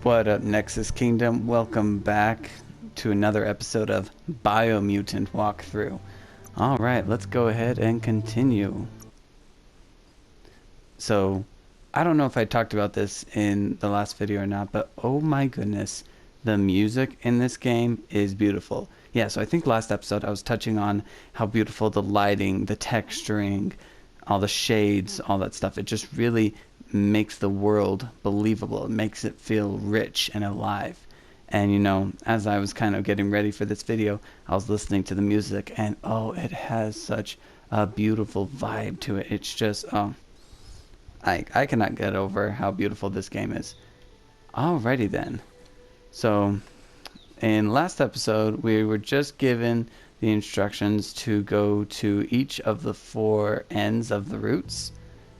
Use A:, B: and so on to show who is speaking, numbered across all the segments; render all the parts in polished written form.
A: What up, Nexus Kingdom? Welcome back to another episode of Biomutant Walkthrough. Alright, let's go ahead and continue. So, I don't know if I talked about this in the last video or not, but oh my goodness, the music in this game is beautiful. Yeah, so I think last episode I was touching on how beautiful the lighting, the texturing, all the shades, all that stuff. It just really makes the world believable. It makes it feel rich and alive. And you know, as I was kind of getting ready for this video, I was listening to the music and oh, it has such a beautiful vibe to it. It's just, I cannot get over how beautiful this game is. Alrighty then. So, in last episode, we were just given the instructions to go to each of the 4 ends of the routes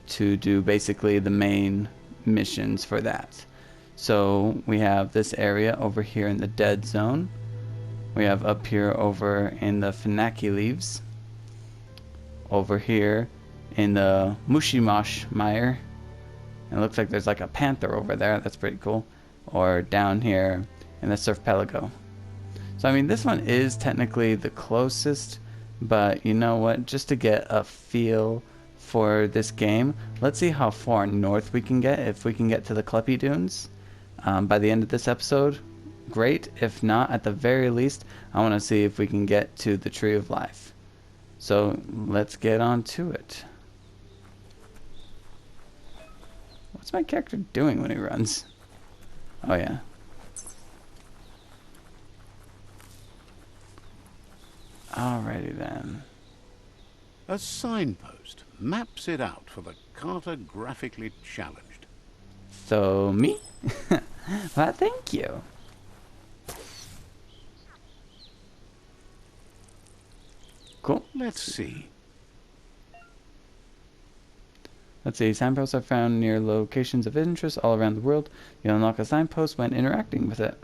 A: to do basically the main missions for that. So we have this area over here in the dead zone. We have up here over in the Psionic Leaves. Over here in the Mushimash Mire. It looks like there's like a panther over there. That's pretty cool. Or down here in the Surf Pelago. So I mean, this one is technically the closest, but you know what? Just to get a feel for this game, let's see how far north we can get. If we can get to the Kleppy Dunes by the end of this episode, great. If not, at the very least, I want to see if we can get to the Tree of Life. So let's get on to it. What's my character doing when he runs? Oh yeah. Alrighty then.
B: A signpost maps it out for the cartographically challenged.
A: So, me? Well, thank you. Cool.
B: Let's see.
A: Signposts are found near locations of interest all around the world. You unlock a signpost when interacting with it.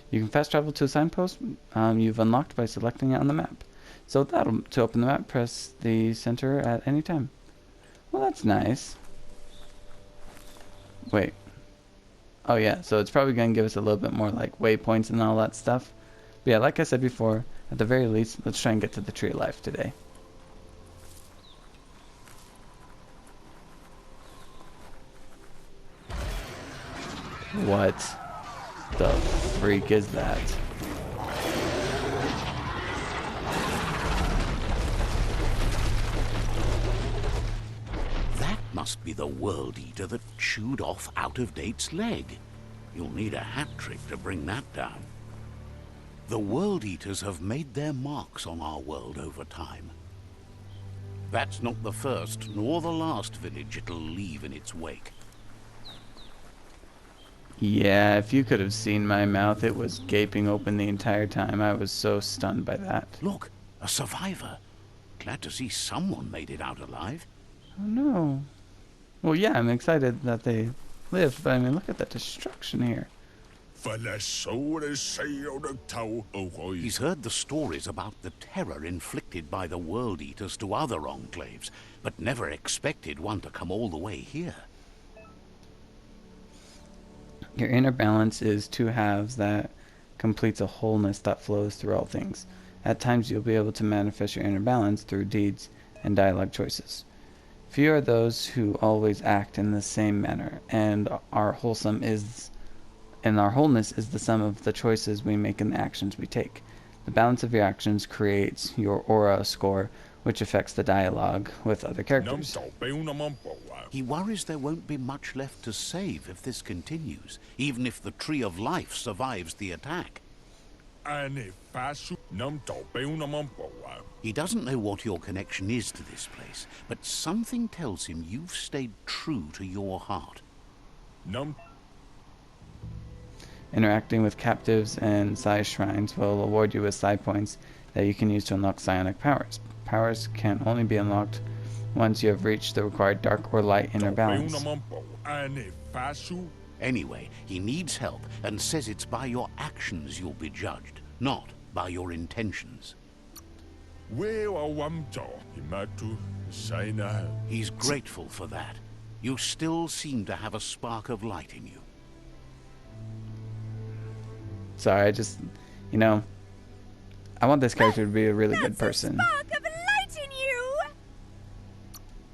A: You can fast travel to a signpost you've unlocked by selecting it on the map. So to open the map, press the center at any time. Well, that's nice. Wait. Oh yeah, so it's probably going to give us a little bit more like waypoints and all that stuff. But yeah, like I said before, at the very least, let's try and get to the Tree of Life today. What the freak is that?
B: That must be the World Eater that chewed off Out-of-Date's leg. You'll need a hat trick to bring that down. The World Eaters have made their marks on our world over time. That's not the first nor the last village it'll leave in its wake.
A: Yeah, if you could have seen my mouth, it was gaping open the entire time. I was so stunned by that.
B: Look, a survivor. Glad to see someone made it out alive.
A: Oh no. Well, yeah, I'm excited that they lived, but I mean, look at that destruction here.
B: He's heard the stories about the terror inflicted by the World Eaters to other enclaves, but never expected one to come all the way here.
A: Your inner balance is 2 halves that completes a wholeness that flows through all things. At times you'll be able to manifest your inner balance through deeds and dialogue choices. Few are those who always act in the same manner, and our wholeness is the sum of the choices we make and the actions we take. The balance of your actions creates your aura score, which affects the dialogue with other characters.
B: He worries there won't be much left to save if this continues, even if the Tree of Life survives the attack. He doesn't know what your connection is to this place, but something tells him you've stayed true to your heart.
A: Interacting with captives and Psi shrines will award you with Psi points that you can use to unlock Psionic Powers. Powers can only be unlocked once you have reached the required dark or light inner balance.
B: Anyway, he needs help and says it's by your actions you'll be judged, not by your intentions. He's grateful for that. You still seem to have a spark of light in you.
A: Sorry, I just, you know, I want this character to be a really good
C: That's a
A: person.
C: spark of light in you!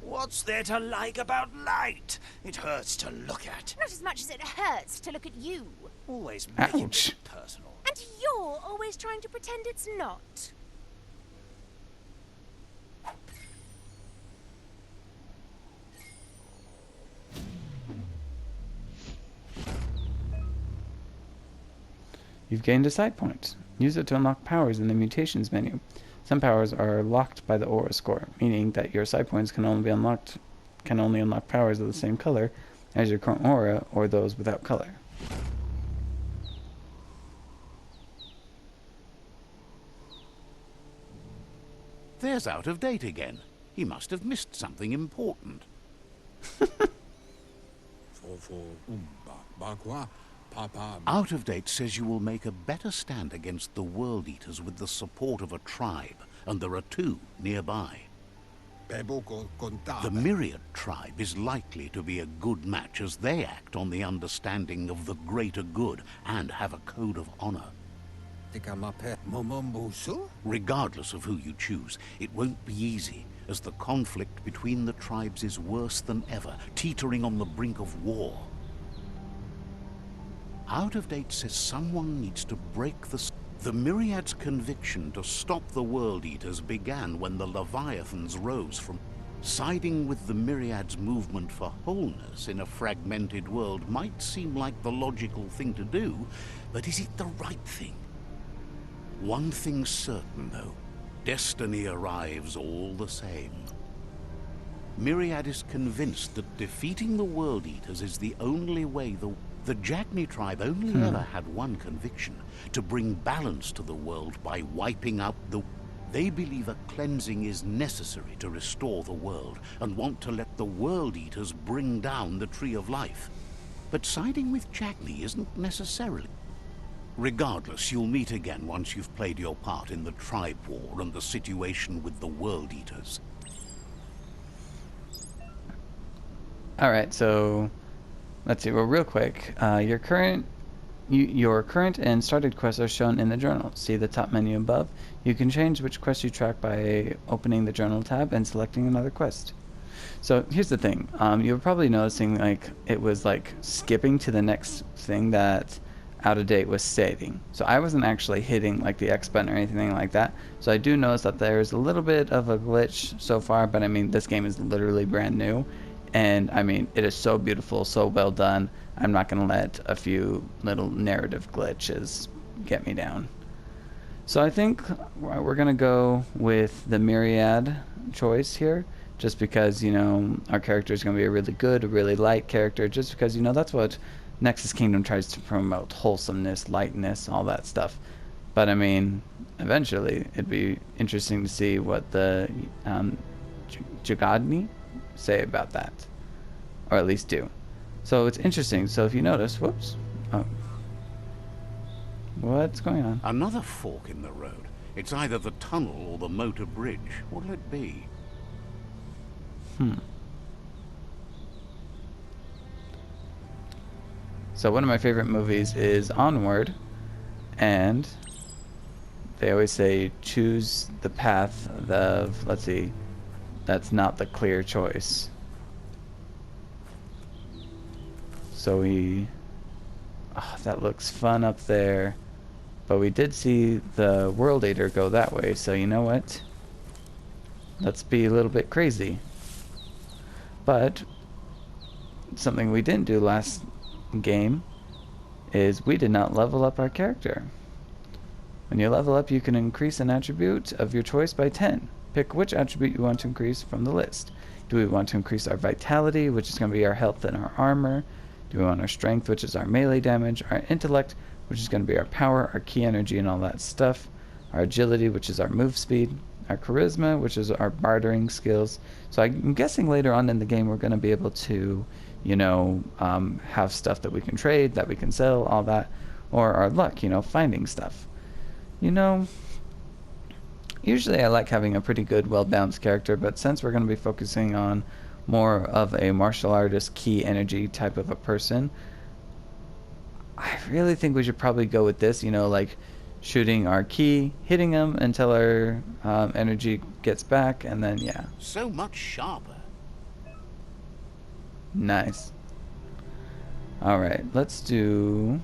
D: What's there to like about light? It hurts to look at.
C: Not as much as it hurts to look at you.
D: Always making
A: Ouch.
D: it personal.
C: And you're always trying to pretend it's not.
A: You've gained a sight point. Use it to unlock powers in the mutations menu. Some powers are locked by the aura score, meaning that your sight points can only unlock powers of the same color as your current aura or those without color.
B: There's Out of Date again. He must have missed something important. Out of Date says you will make a better stand against the World Eaters with the support of a tribe, and there are 2 nearby. The Myriad tribe is likely to be a good match as they act on the understanding of the greater good and have a code of honor. Regardless of who you choose, it won't be easy, as the conflict between the tribes is worse than ever, teetering on the brink of war. Out of Date says someone needs to break the Myriad's conviction to stop the World Eaters began when the Leviathans rose from... Siding with the Myriad's movement for wholeness in a fragmented world might seem like the logical thing to do, but is it the right thing? One thing's certain, though. Destiny arrives all the same. Myriad is convinced that defeating the World Eaters is the only way the Jagni tribe only ever had one conviction, to bring balance to the world by wiping out the... They believe a cleansing is necessary to restore the world, and want to let the World Eaters bring down the Tree of Life. But siding with Jagni isn't necessarily... Regardless, you'll meet again once you've played your part in the tribe war and the situation with the World Eaters.
A: Alright, so let's see, well, real quick, your current and started quests are shown in the journal. See the top menu above? You can change which quest you track by opening the journal tab and selecting another quest. So here's the thing, you're probably noticing like it was like skipping to the next thing that Out of Date was saving. So I wasn't actually hitting like the X button or anything like that. So I do notice that there's a little bit of a glitch so far, but I mean this game is literally brand new. And I mean, it is so beautiful, so well done. I'm not going to let a few little narrative glitches get me down. So I think we're going to go with the Myriad choice here, just because, you know, our character is going to be a really good, a really light character, just because, you know, that's what Nexus Kingdom tries to promote: wholesomeness, lightness, all that stuff. But I mean, eventually, it'd be interesting to see what the Jagadni say about that, or at least do. So it's interesting. So if you notice, whoops, oh, what's going on?
B: Another fork in the road. It's either the tunnel or the motor bridge. What'll it be?
A: So one of my favorite movies is Onward, and they always say choose the path of, let's see, that's not the clear choice. So that looks fun up there, but we did see the World Eater go that way, so you know what? Let's be a little bit crazy. But something we didn't do last game is we did not level up our character. When you level up, you can increase an attribute of your choice by 10. Pick which attribute you want to increase from the list. Do we want to increase our vitality, which is going to be our health and our armor? Do we want our strength, which is our melee damage? Our intellect, which is going to be our power, our key energy, and all that stuff? Our agility, which is our move speed? Our charisma, which is our bartering skills? So I'm guessing later on in the game we're going to be able to, you know, have stuff that we can trade, that we can sell, all that. Or our luck, you know, finding stuff. You know, usually I like having a pretty good, well-balanced character, but since we're going to be focusing on more of a martial artist, key energy type of a person, I I really think we should probably go with this, you know, like shooting our key, hitting them until our energy gets back, and then, yeah.
B: So much sharper.
A: Nice. Alright, let's do...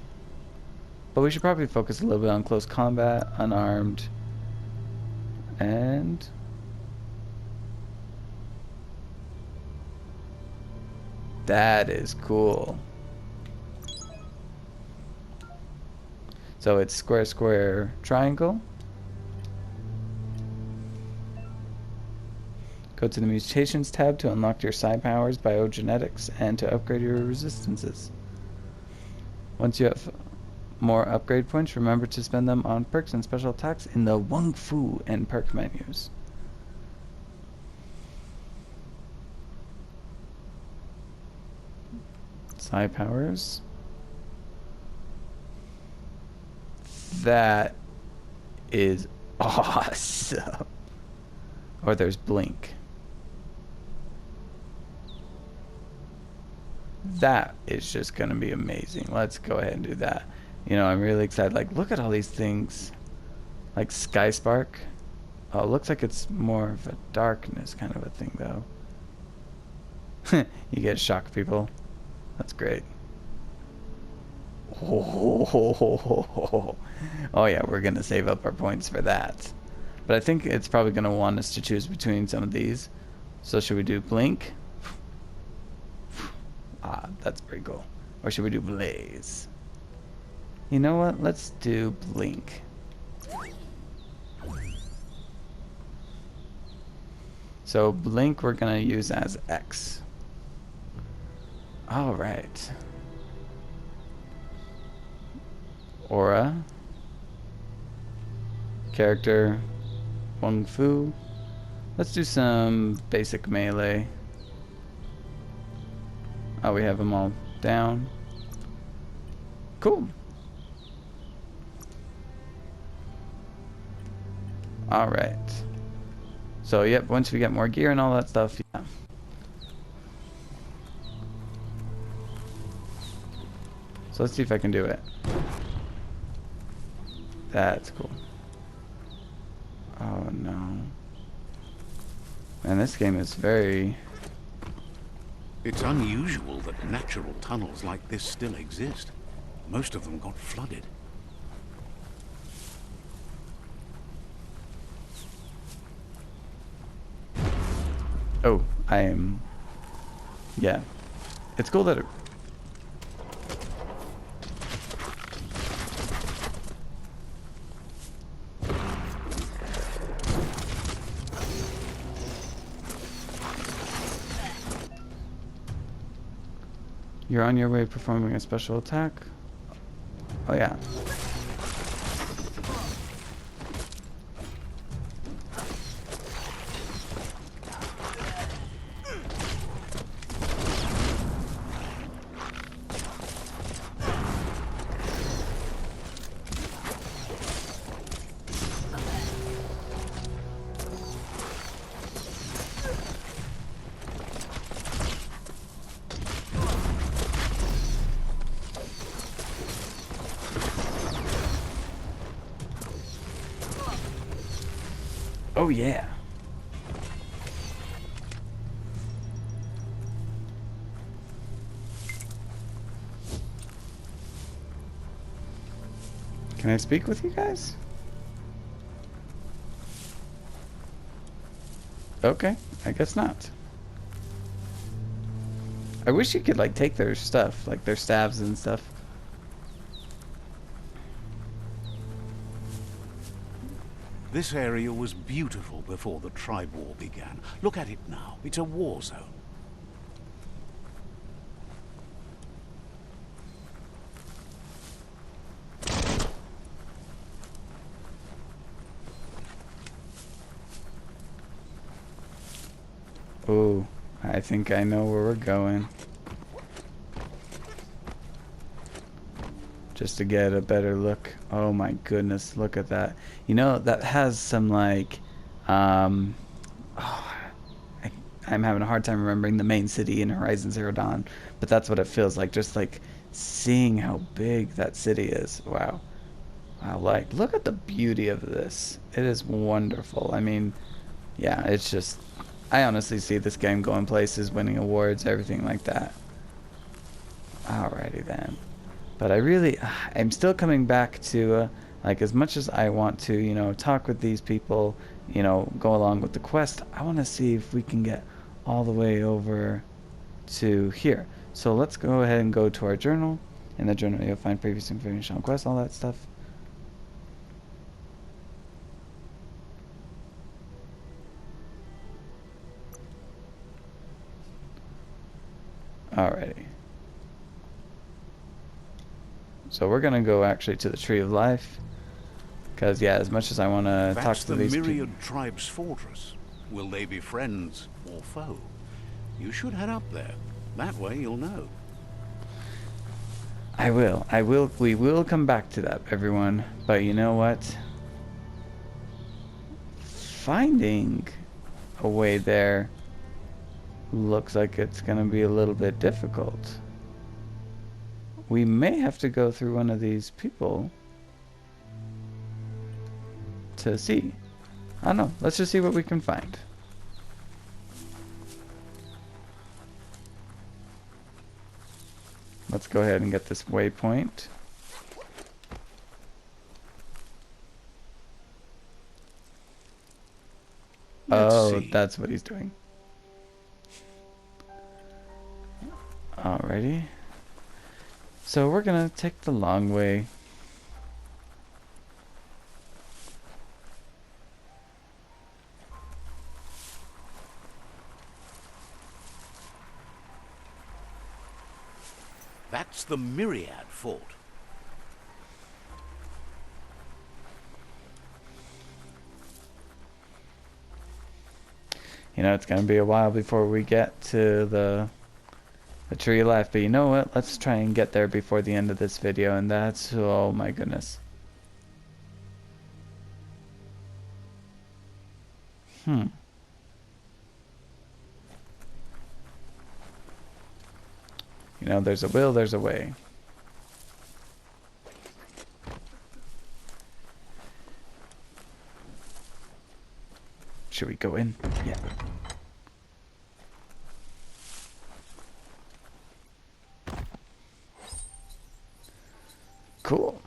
A: But we should probably focus a little bit on close combat, unarmed, and... That is cool. So it's square, square, triangle. Go to the Mutations tab to unlock your psi powers, biogenetics, and to upgrade your resistances. Once you have more upgrade points, remember to spend them on perks and special attacks in the Wung Fu and perk menus. Psi powers. That is awesome. Or there's Blink. That is just gonna be amazing. Let's go ahead and do that. You know, I'm really excited. Like, look at all these things. Like Sky Spark. Oh, it looks like it's more of a darkness kind of a thing, though. You get shock people. That's great. Oh yeah, we're gonna save up our points for that. But I think it's probably gonna want us to choose between some of these. So should we do Blink? Ah, that's pretty cool. Or should we do Blaze? You know what? Let's do Blink. So Blink we're gonna use as X. Alright. Aura. Character. Wung Fu. Let's do some basic melee. Oh, we have them all down. Cool. Alright. So, yep, once we get more gear and all that stuff, yeah. So let's see if I can do it. That's cool. Oh no. Man, this game is very...
B: It's unusual that natural tunnels like this still exist. Most of them got flooded.
A: Oh, I am... Yeah. It's cool that it... You're on your way performing a special attack? Oh yeah. Oh yeah. Can I speak with you guys? Okay, I guess not. I wish you could like take their stuff, like their staves and stuff.
B: This area was beautiful before the tribe war began. Look at it now. It's a war zone.
A: Oh, I think I know where we're going. Just to get a better look. Oh my goodness, look at that. You know, that has some like, I'm having a hard time remembering the main city in Horizon Zero Dawn, but that's what it feels like. Just like seeing how big that city is. Wow. Wow, like, look at the beauty of this. It is wonderful. I mean, yeah, it's just, I honestly see this game going places, winning awards, everything like that. Alrighty then. But I'm still coming back to, like, as much as I want to, talk with these people, go along with the quest, I want to see if we can get all the way over to here. So let's go ahead and go to our journal. In the journal, you'll find previous information on quests, all that stuff. Alrighty. So we're gonna go actually to the Tree of Life, because yeah, as much as I want to talk to these people.
B: That's the Myriad Tribe's fortress. Will they be friends or foe? You should head up there. That way you'll know.
A: I will. We will come back to that, everyone. But you know what? Finding a way there looks like it's gonna be a little bit difficult. We may have to go through one of these people to see. I don't know. Let's just see what we can find. Let's go ahead and get this waypoint.
B: Let's see.
A: That's what he's doing. Alrighty. So we're gonna take the long way.
B: That's the Myriad Fort.
A: It's gonna be a while before we get to the Tree of Life, but you know what? Let's try and get there before the end of this video, and that's, oh my goodness. There's a will, there's a way. Should we go in? Yeah. Cool.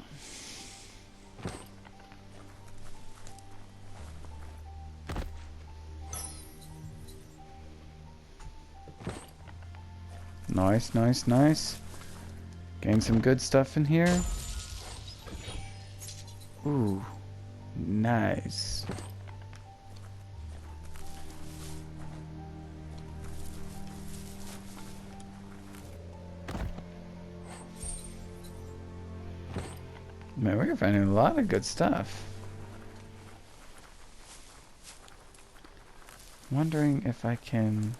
A: Nice, nice, nice. Getting some good stuff in here. Ooh, nice. Man, we're finding a lot of good stuff. Wondering if I can...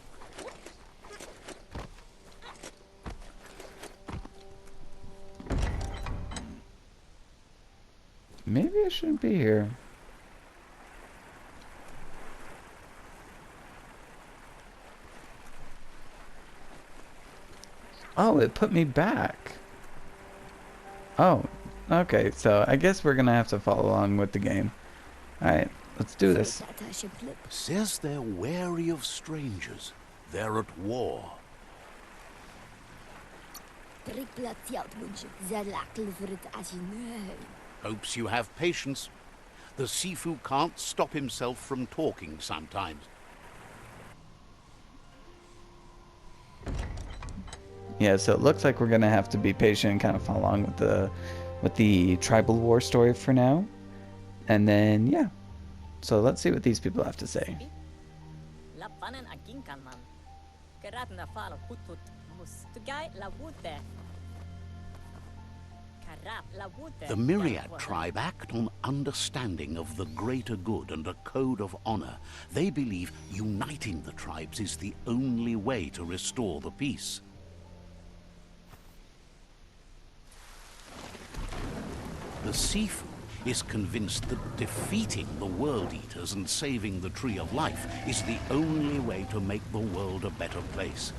A: Maybe I shouldn't be here. Oh, it put me back. Oh, okay, so I guess we're gonna have to follow along with the game. Alright, let's do this.
B: Says they're wary of strangers. They're at war. Hopes you have patience. The Sifu can't stop himself from talking sometimes.
A: Yeah, so it looks like we're gonna have to be patient and kind of follow along with the tribal war story for now. And then yeah. So let's see what these people have to say.
B: The Myriad tribe act on understanding of the greater good and a code of honor. They believe uniting the tribes is the only way to restore the peace. The Sifu is convinced that defeating the World Eaters and saving the Tree of Life is the only way to make the world a better place.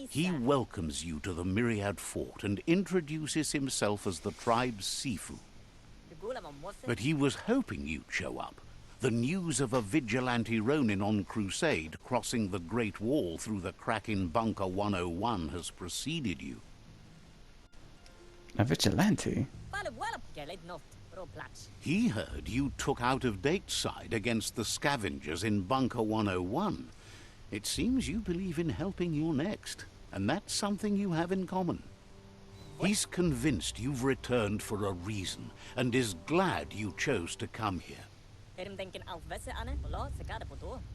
B: He welcomes you to the Myriad Fort and introduces himself as the tribe's Sifu. But he was hoping you'd show up. The news of a vigilante Ronin on crusade crossing the Great Wall through the crack in Bunker 101 has preceded you.
A: A vigilante?
B: He heard you took out-of-date side against the scavengers in Bunker 101. It seems you believe in helping your next, and that's something you have in common. He's convinced you've returned for a reason, and is glad you chose to come here.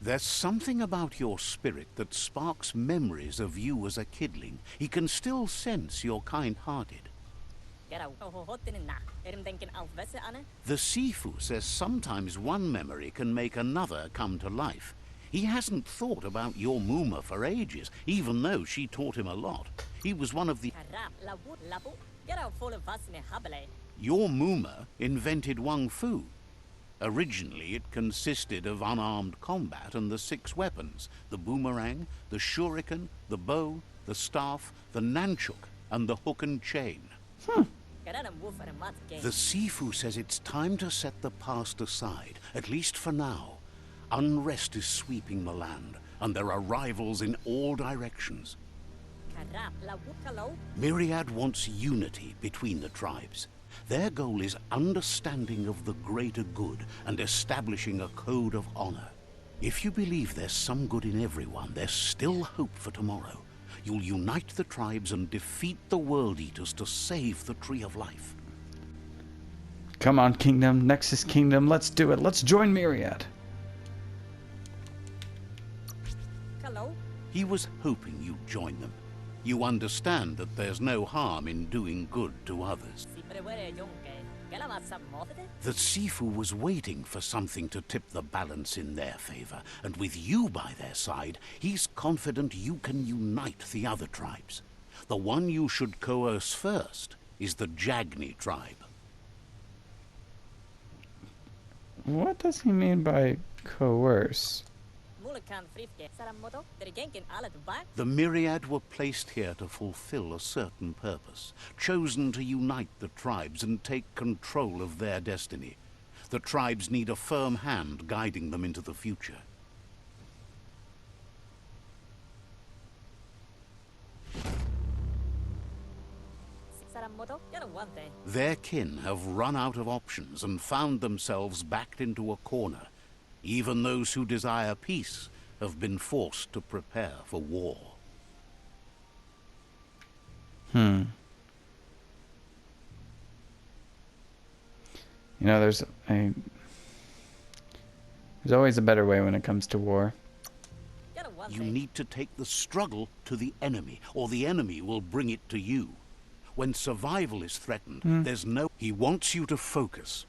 B: There's something about your spirit that sparks memories of you as a kidling. He can still sense you're kind-hearted. The Sifu says sometimes one memory can make another come to life. He hasn't thought about your Muma for ages, even though she taught him a lot. He was one of the... Your Muma invented Wung Fu. Originally, it consisted of unarmed combat and the 6 weapons: the boomerang, the shuriken, the bow, the staff, the nunchuk, and the hook and chain. The Sifu says it's time to set the past aside, at least for now. Unrest is sweeping the land, and there are rivals in all directions. Myriad wants unity between the tribes. Their goal is understanding of the greater good and establishing a code of honor. If you believe there's some good in everyone, there's still hope for tomorrow. You'll unite the tribes and defeat the World Eaters to save the Tree of Life.
A: Come on, Kingdom. Nexus Kingdom. Let's do it. Let's join Myriad.
B: He was hoping you'd join them. You understand that there's no harm in doing good to others. The Sifu was waiting for something to tip the balance in their favor, and with you by their side, he's confident you can unite the other tribes. The one you should coerce first is the Jagni tribe.
A: What does he mean by coerce?
B: The Myriad were placed here to fulfill a certain purpose, chosen to unite the tribes and take control of their destiny. The tribes need a firm hand guiding them into the future. Their kin have run out of options and found themselves backed into a corner. Even those who desire peace have been forced to prepare for war.
A: You know, there's always a better way when it comes to war.
B: You need to take the struggle to the enemy, or the enemy will bring it to you. When survival is threatened, there's no... He wants you to focus.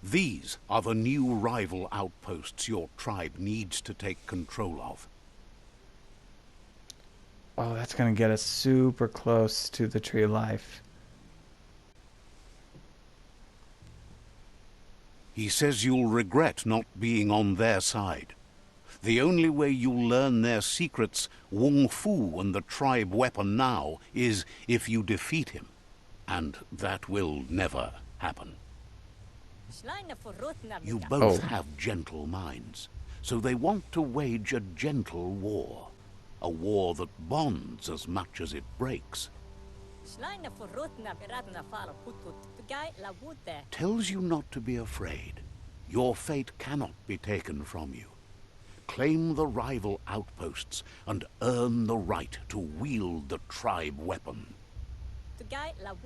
B: These are the new rival outposts your tribe needs to take control of.
A: Oh, that's gonna get us super close to the Tree of Life.
B: He says you'll regret not being on their side. The only way you'll learn their secrets, Wung Fu and the tribe weapon now, is if you defeat him. And that will never happen. You both have gentle minds, so they want to wage a gentle war. A war that bonds as much as it breaks. Tells you not to be afraid. Your fate cannot be taken from you. Claim the rival outposts and earn the right to wield the tribe weapon.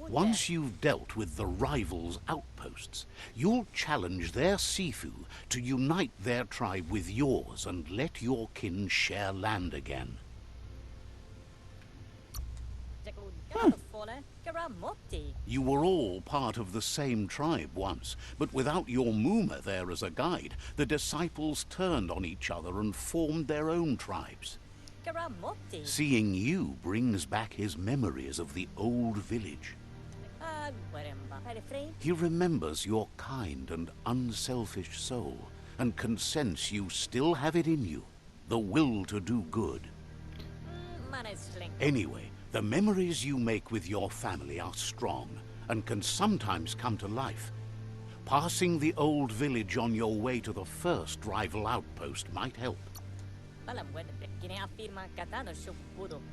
B: Once you've dealt with the rivals' outposts, you'll challenge their Sifu to unite their tribe with yours and let your kin share land again. You were all part of the same tribe once, but without your Muma there as a guide, the disciples turned on each other and formed their own tribes. Seeing you brings back his memories of the old village. He remembers your kind and unselfish soul, and can sense you still have it in you, the will to do good. Anyway, the memories you make with your family are strong and can sometimes come to life. Passing the old village on your way to the first rival outpost might help.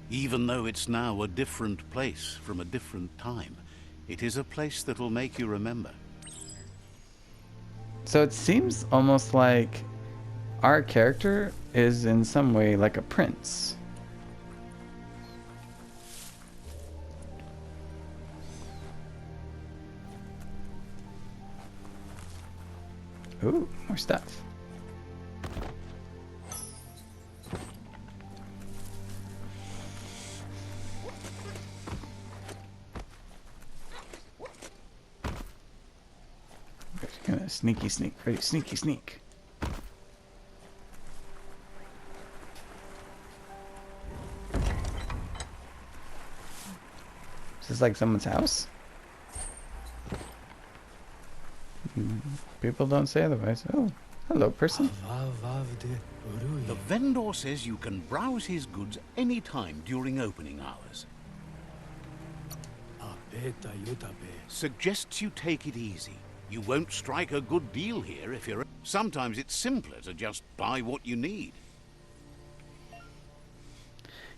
B: Even though it's now a different place from a different time, it is a place that'll make you remember.
A: So it seems almost like our character is in some way like a prince. Ooh, more stuff. Gonna sneaky sneak, ready, sneaky sneak. Is this like someone's house? People don't say otherwise. Oh, hello, person.
B: The vendor says you can browse his goods anytime during opening hours. Suggests you take it easy. You won't strike a good deal here if you're... Sometimes it's simpler to just buy what you need.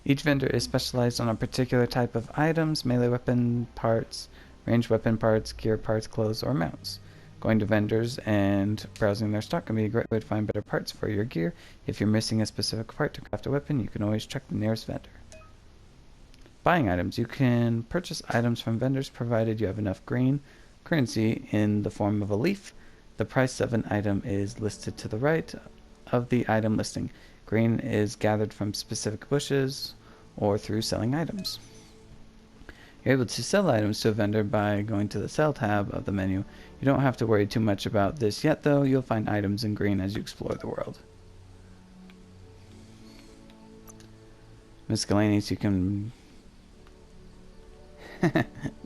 A: Each vendor is specialized on a particular type of items, melee weapon parts, ranged weapon parts, gear parts, clothes, or mounts. Going to vendors and browsing their stock can be a great way to find better parts for your gear. If you're missing a specific part to craft a weapon, you can always check the nearest vendor. Buying items. You can purchase items from vendors provided you have enough green currency in the form of a leaf. The price of an item is listed to the right of the item listing. Green is gathered from specific bushes or through selling items. You're able to sell items to a vendor by going to the Sell tab of the menu. You don't have to worry too much about this yet, though. You'll find items in green as you explore the world. Miscellaneous, you can...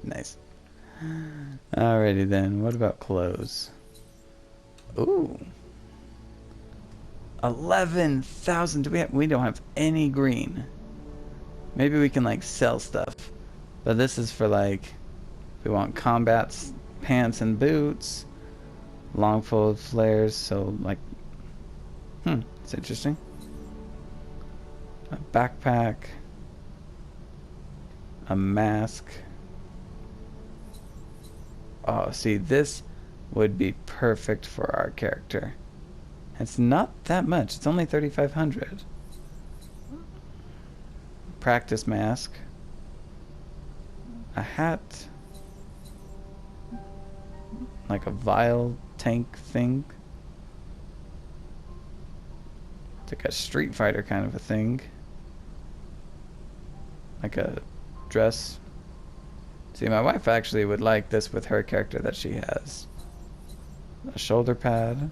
A: Nice. Alrighty then, what about clothes? Ooh. 11,000. We don't have any green. Maybe we can like sell stuff. But this is for like, we want combat pants and boots, long fold flares, so like, it's interesting. A backpack, a mask. Oh, see, this would be perfect for our character. It's not that much. It's only 3,500. Practice mask. A hat. Like a vial tank thing. It's like a Street Fighter kind of a thing. Like a dress. See, my wife actually would like this with her character that she has. A shoulder pad. I'm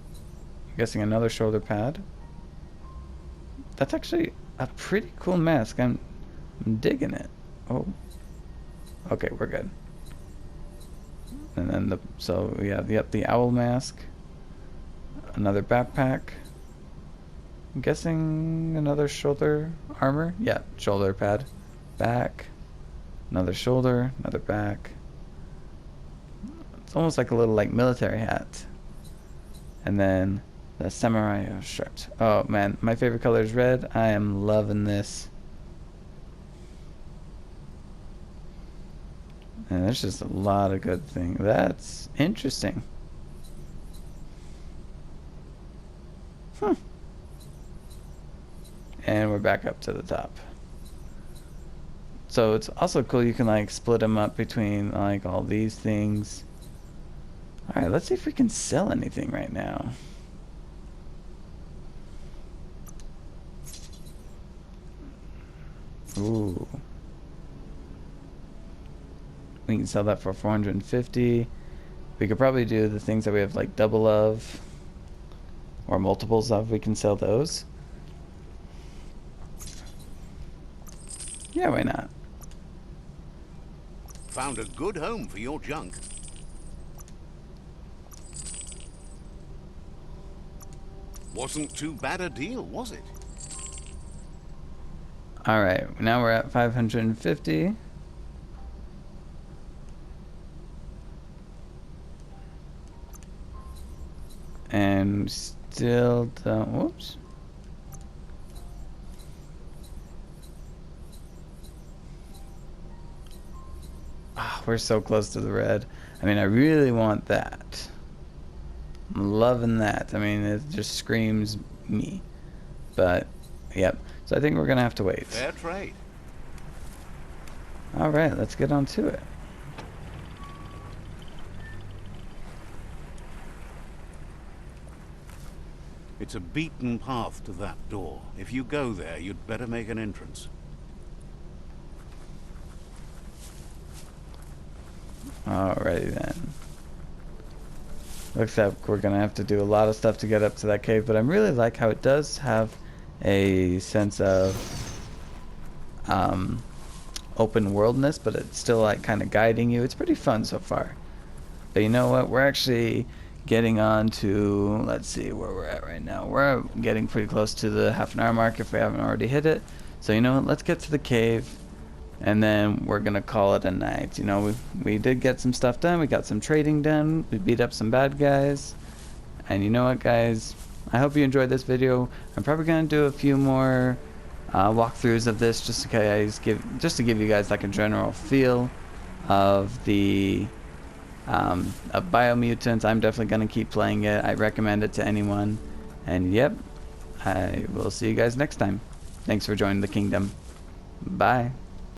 A: guessing another shoulder pad. That's actually a pretty cool mask. I'm digging it. Oh. Okay, we're good. And then so we have the owl mask. Another backpack. I'm guessing another shoulder armor. Yeah, shoulder pad. Back. Another shoulder, another back. It's almost like a little like military hat. And then the samurai stripes. Oh man, my favorite color is red. I am loving this. And there's just a lot of good things. That's interesting. And we're back up to the top. So it's also cool, you can like split them up between like all these things. Alright, let's see if we can sell anything right now. Ooh. We can sell that for 450. We could probably do the things that we have like double of or multiples of. We can sell those. Yeah, why not?
B: Found a good home for your junk. Wasn't too bad a deal, was it?
A: Alright, now we're at 550. And still don't... Whoops. Ah, we're so close to the red. I mean, I really want that. I'm loving that. I mean, it just screams me. But, yep. So I think we're going to have to wait.
B: Fair trade.
A: Alright, let's get on to it.
B: It's a beaten path to that door. If you go there, you'd better make an entrance.
A: Alrighty then. Looks like we're gonna have to do a lot of stuff to get up to that cave, but I really like how it does have a sense of open worldness, but it's still like kind of guiding you. It's pretty fun so far. But you know what? We're actually getting on to, let's see where we're at right now. We're getting pretty close to the half-an-hour mark if we haven't already hit it. So you know what? Let's get to the cave, and then we're gonna call it a night. You know, we did get some stuff done. We got some trading done. We beat up some bad guys. And you know what, guys? I hope you enjoyed this video. I'm probably gonna do a few more walkthroughs of this just to give you guys like a general feel of the of Biomutant. I'm definitely gonna keep playing it. I recommend it to anyone. And yep, I will see you guys next time. Thanks for joining the kingdom. Bye.